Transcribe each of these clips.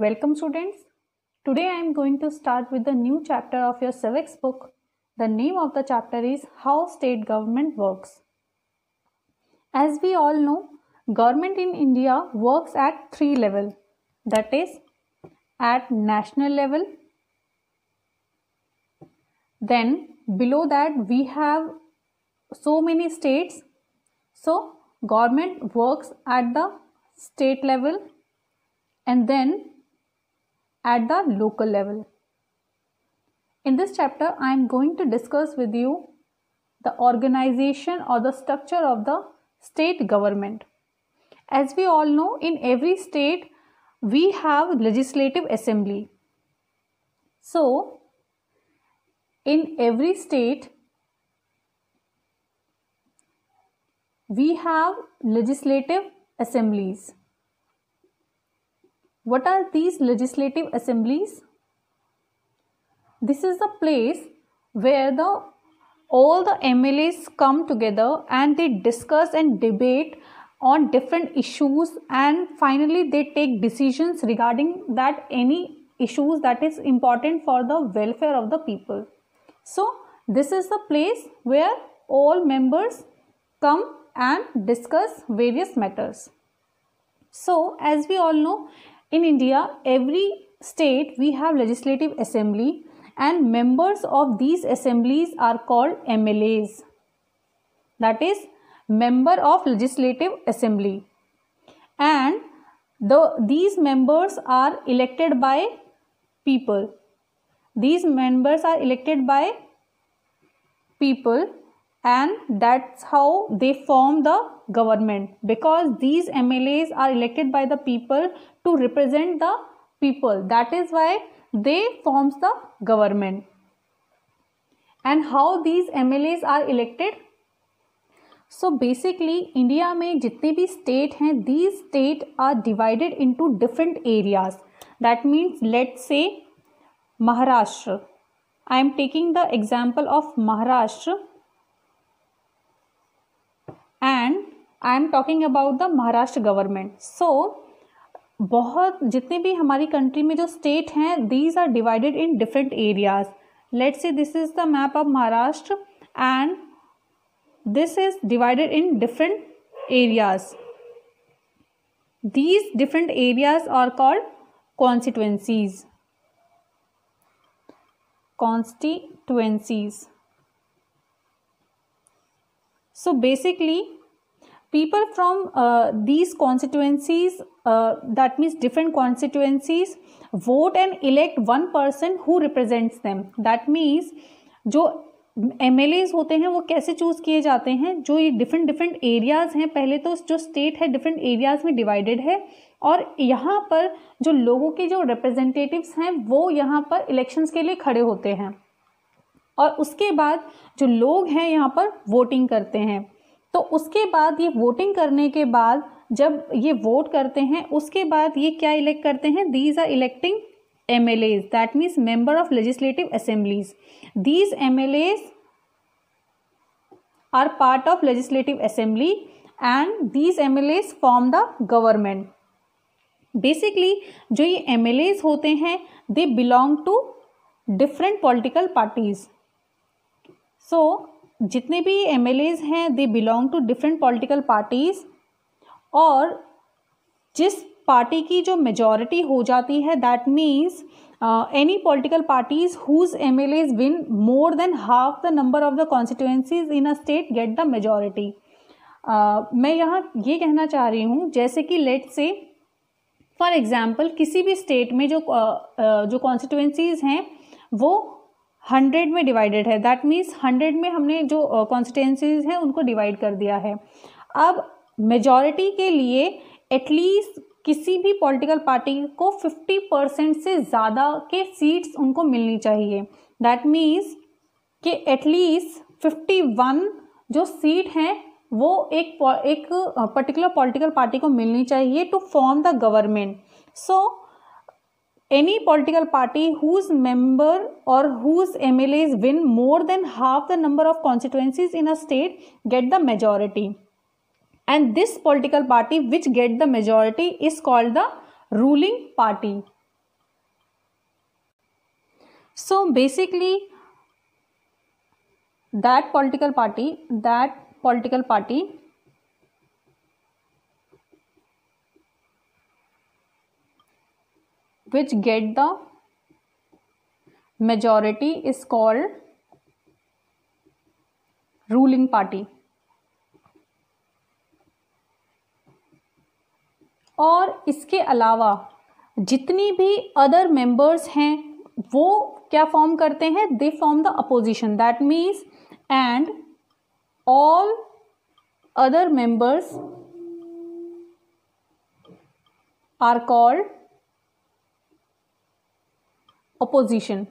Welcome students. Today I am going to start with the new chapter of your civics book. The name of the chapter is How State Government Works. As we all know, government in India works at three levels. That is at national level. Then below that we have so many states. So government works at the state level and then at the local level. In this chapter, I am going to discuss with you the organization or the structure of the state government. As we all know, in every state, we have legislative assembly. So, in every state, we have legislative assemblies. What are these legislative assemblies? This is the place where all the MLAs come together and they discuss and debate on different issues, and finally they take decisions regarding that any issues that is important for the welfare of the people. So this is the place where all members come and discuss various matters. So as we all know, in India, every state we have legislative assembly and members of these assemblies are called MLAs. That is member of legislative assembly. And these members are elected by people. These members are elected by people, and that's how they form the government, because these MLAs are elected by the people to represent the people. That is why they forms the government. And how these MLAs are elected? So basically India में जितने भी state हैं, these state are divided into different areas. That means let's say Maharashtra. I am taking the example of Maharashtra and I am talking about the Maharashtra government. So बहुत जितने भी हमारी country में जो स्टेट हैं, these are divided in different areas. Let's say this is the map of Maharashtra and this is divided in different areas. These different areas are called constituencies. Constituencies. So basically people from these constituencies, that means different constituencies, vote and elect one person who represents them. That means जो MLAs होते हैं वो कैसे choose किए जाते हैं, जो ये different एरियाज हैं, पहले तो जो स्टेट है different एरियाज में डिवाइडेड है और यहाँ पर जो लोगों के जो रिप्रेजेंटेटिव्स हैं वो यहाँ पर इलेक्शंस के लिए खड़े होते हैं और उसके बाद जो लोग हैं यहाँ पर वोटिंग करते हैं. तो उसके बाद ये वोटिंग करने के बाद जब ये वोट करते हैं उसके बाद ये क्या इलेक्ट करते हैं? These are electing MLAs, that means member of legislative assemblies. These MLAs are part of legislative assembly and these MLAs form the government. Basically जो ये MLAs होते हैं they belong to different political parties. So जितने भी MLAs हैं they belong to different political parties और जिस party की जो मेजॉरिटी हो जाती है, that means any political parties whose MLAs win more than half the number of the constituencies in a state get the majority. मैं यहाँ ये कहना चाह रही हूँ जैसे कि लेट से फॉर एग्जांपल किसी भी स्टेट में जो कॉन्स्टिट्यूएंसीज हैं वो 100 में डिवाइडेड है. दैट मीन्स 100 में हमने जो कॉन्स्टिट्यूएंसीज हैं उनको डिवाइड कर दिया है. अब मेजॉरिटी के लिए एटलीस्ट किसी भी पॉलिटिकल पार्टी को 50% से ज़्यादा के सीट्स उनको मिलनी चाहिए. दैट मीन्स कि एटलीस्ट 51 जो सीट हैं वो एक पर्टिकुलर पॉलिटिकल पार्टी को मिलनी चाहिए to form the government. So any political party whose member और whose MLAs win more than half the number of constituencies in a state get the majority. And this political party which get the majority is called the ruling party. So basically that political party which get the majority is called ruling party. और इसके अलावा जितनी भी other members हैं वो क्या form करते हैं, they form the opposition. That means and all other members are called opposition.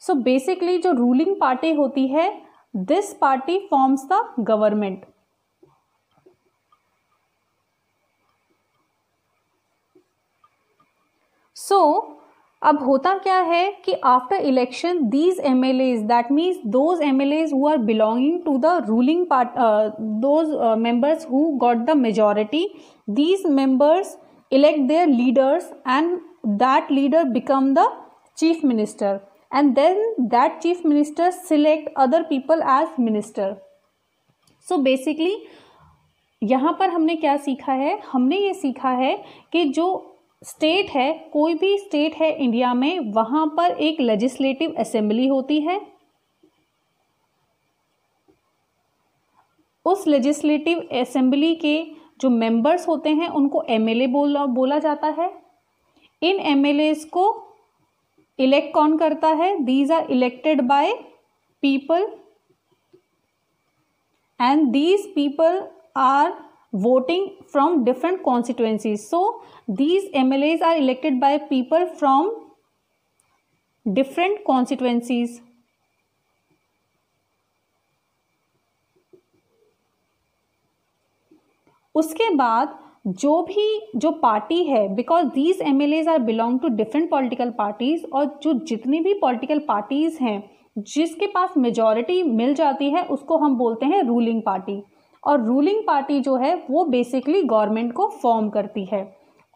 So basically जो रूलिंग पार्टी होती है, this party forms the government. So अब होता क्या है कि after election these MLAs, that means those MLAs who are belonging to the ruling part, those members who got the majority, these members elect their leaders and that leader become the chief minister, and then that chief minister select other people as minister. So basically यहाँ पर हमने क्या सीखा है, हमने ये सीखा है कि जो स्टेट है, कोई भी स्टेट है इंडिया में, वहाँ पर एक लेजिस्लेटिव असेंबली होती है. उस लेजिस्लेटिव असेंबली के जो मेंबर्स होते हैं उनको MLA बोला जाता है. इन MLAs को इलेक्ट कौन करता है, these are elected by people and these people are voting from different constituencies. So these MLAs are elected by people from different constituencies. उसके बाद जो पार्टी है, because these MLAs are belong to different political parties, और जो जितनी भी political parties हैं जिसके पास मेजॉरिटी मिल जाती है उसको हम बोलते हैं रूलिंग पार्टी. और रूलिंग पार्टी जो है वो बेसिकली गवर्नमेंट को फॉर्म करती है.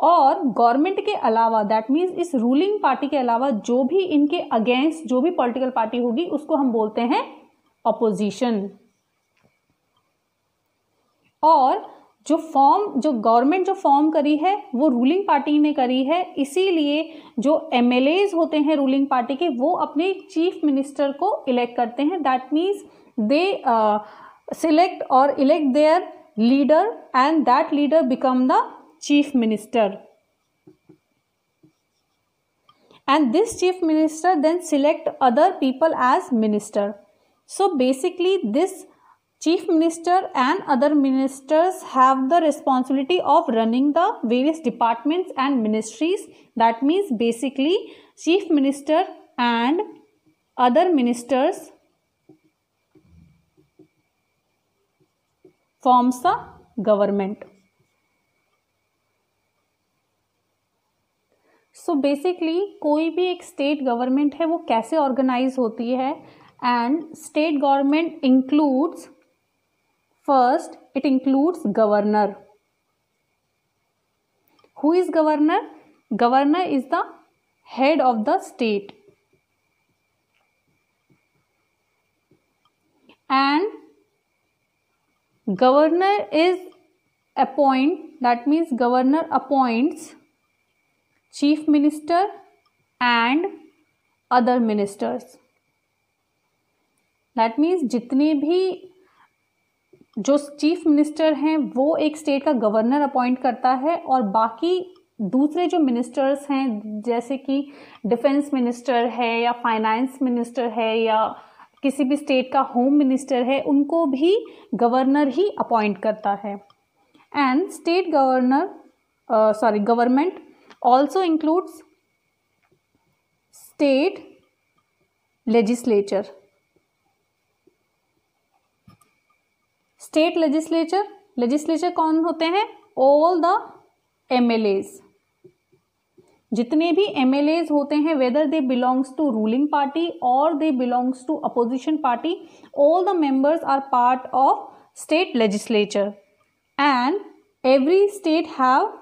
और गवर्नमेंट के अलावा, दैट मीन्स इस रूलिंग पार्टी के अलावा जो भी इनके अगेंस्ट जो भी पॉलिटिकल पार्टी होगी उसको हम बोलते हैं अपोजिशन. और जो गवर्नमेंट जो फॉर्म करी है वो रूलिंग पार्टी ने करी है, इसीलिए जो MLAs होते हैं रूलिंग पार्टी के वो अपने चीफ मिनिस्टर को इलेक्ट करते हैं. दैट मीन्स दे सिलेक्ट और elect their leader and that leader become the chief minister, and this chief minister then select other people as minister. So basically this Chief Minister and other ministers have the responsibility of running the various departments and ministries. That means basically Chief Minister and other ministers forms the government. So basically कोई भी एक state government है वो कैसे organize होती है, and state government includes, first, it includes governor. Who is governor? Governor is the head of the state. And governor that means governor appoints chief minister and other ministers. That means जितने भी जो chief minister हैं वो एक state का governor appoint करता है, और बाकी दूसरे जो मिनिस्टर्स हैं जैसे कि डिफेंस मिनिस्टर है या फाइनेंस मिनिस्टर है या किसी भी स्टेट का होम मिनिस्टर है, उनको भी गवर्नर ही अपॉइंट करता है. And state government also includes state legislature. State legislature कौन होते हैं? All the MLAs. जितने भी MLAs होते हैं, whether they belongs to ruling party और they belongs to opposition party, all the members are part of state legislature, and every state have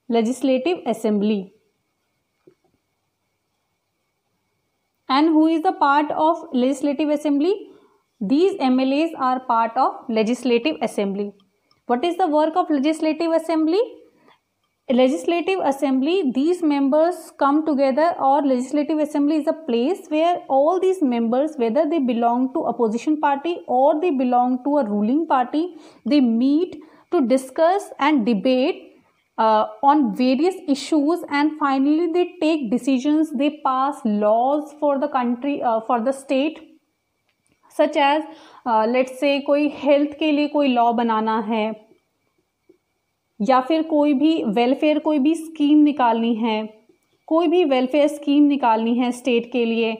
legislative assembly. And who is the part of legislative assembly? These MLAs are part of legislative assembly. What is the work of legislative assembly? Legislative assembly, these members come together, or legislative assembly is a place where all these members, whether they belong to opposition party or they belong to a ruling party, they meet to discuss and debate on various issues, and finally they take decisions, they pass laws for the country, for the state, such as let's say कोई health के लिए कोई law बनाना है, या फिर कोई भी welfare, कोई भी स्कीम निकालनी है, कोई भी वेलफेयर स्कीम निकालनी है स्टेट के लिए,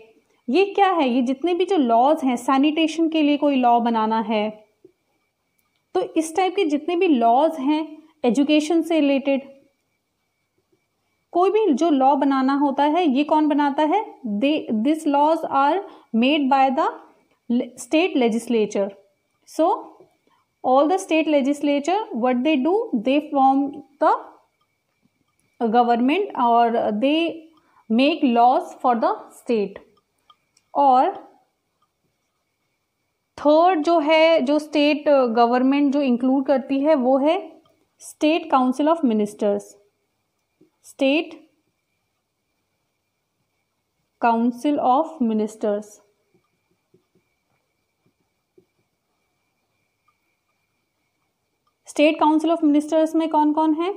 ये क्या है, ये जितने भी जो लॉज हैं, सैनिटेशन के लिए कोई लॉ बनाना है, तो इस टाइप के जितने भी लॉज हैं, एजुकेशन से रिलेटेड कोई भी जो लॉ बनाना होता है, ये कौन बनाता है? This laws are made by the state legislature. So all the state legislature, what they do, they form the government or they make laws for the state. और थर्ड जो है, जो स्टेट गवर्नमेंट जो इंक्लूड करती है, वो है state council of ministers. State council of ministers. State council of ministers में कौन कौन है?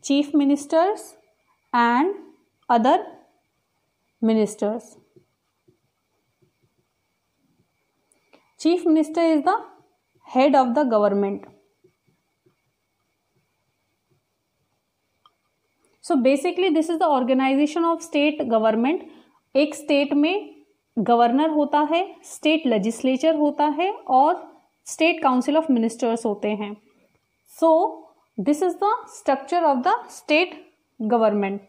Chief ministers and other ministers. Chief minister is the head of the government. So basically this is the organisation of state government. एक state में governor होता है, state legislature होता है और स्टेट काउंसिल ऑफ मिनिस्टर्स होते हैं. So this is the structure of the state government.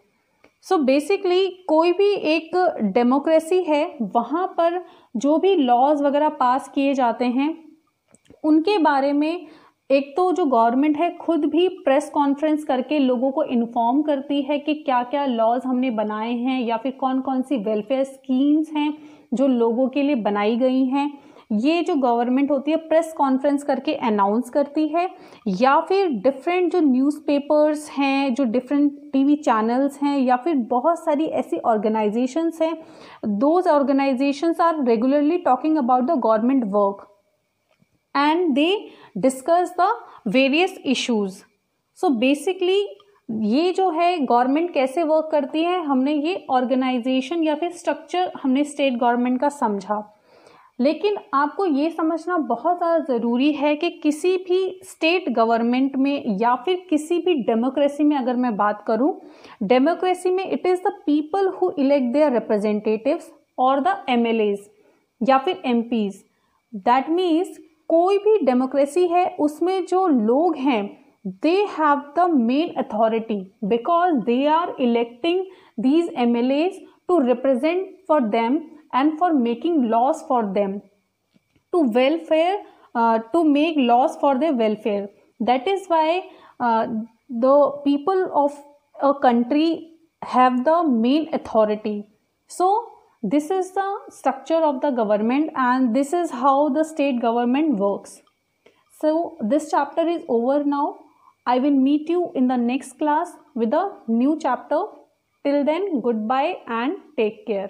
So basically कोई भी एक डेमोक्रेसी है, वहाँ पर जो भी लॉज वगैरह पास किए जाते हैं, उनके बारे में एक तो जो गवर्नमेंट है खुद भी प्रेस कॉन्फ्रेंस करके लोगों को इन्फॉर्म करती है कि क्या क्या लॉज हमने बनाए हैं, या फिर कौन कौन सी वेलफेयर स्कीम्स हैं जो लोगों के लिए बनाई गई हैं. ये जो गवर्नमेंट होती है प्रेस कॉन्फ्रेंस करके अनाउंस करती है, या फिर डिफरेंट जो न्यूज़पेपर्स हैं, जो डिफरेंट टीवी चैनल्स हैं, या फिर बहुत सारी ऐसी ऑर्गेनाइजेशंस हैं, those organisations are regularly talking about the government work and they discuss the various issues. So basically ये जो है गवर्नमेंट कैसे वर्क करती है, हमने ये ऑर्गेनाइजेशन या फिर स्ट्रक्चर हमने स्टेट गवर्नमेंट का समझा. लेकिन आपको ये समझना बहुत ज़्यादा ज़रूरी है कि किसी भी स्टेट गवर्नमेंट में या फिर किसी भी डेमोक्रेसी में अगर मैं बात करूं, डेमोक्रेसी में it is the people who elect their representatives और द एमएलएज या फिर एमपीज. दैट मीन्स कोई भी डेमोक्रेसी है उसमें जो लोग हैं they have the main authority because they are electing these MLAs to represent for them and for making laws for them, to welfare, to make laws for their welfare. That is why the people of a country have the main authority. So this is the structure of the government and this is how the state government works. So this chapter is over now. I will meet you in the next class with a new chapter. Till then, goodbye and take care.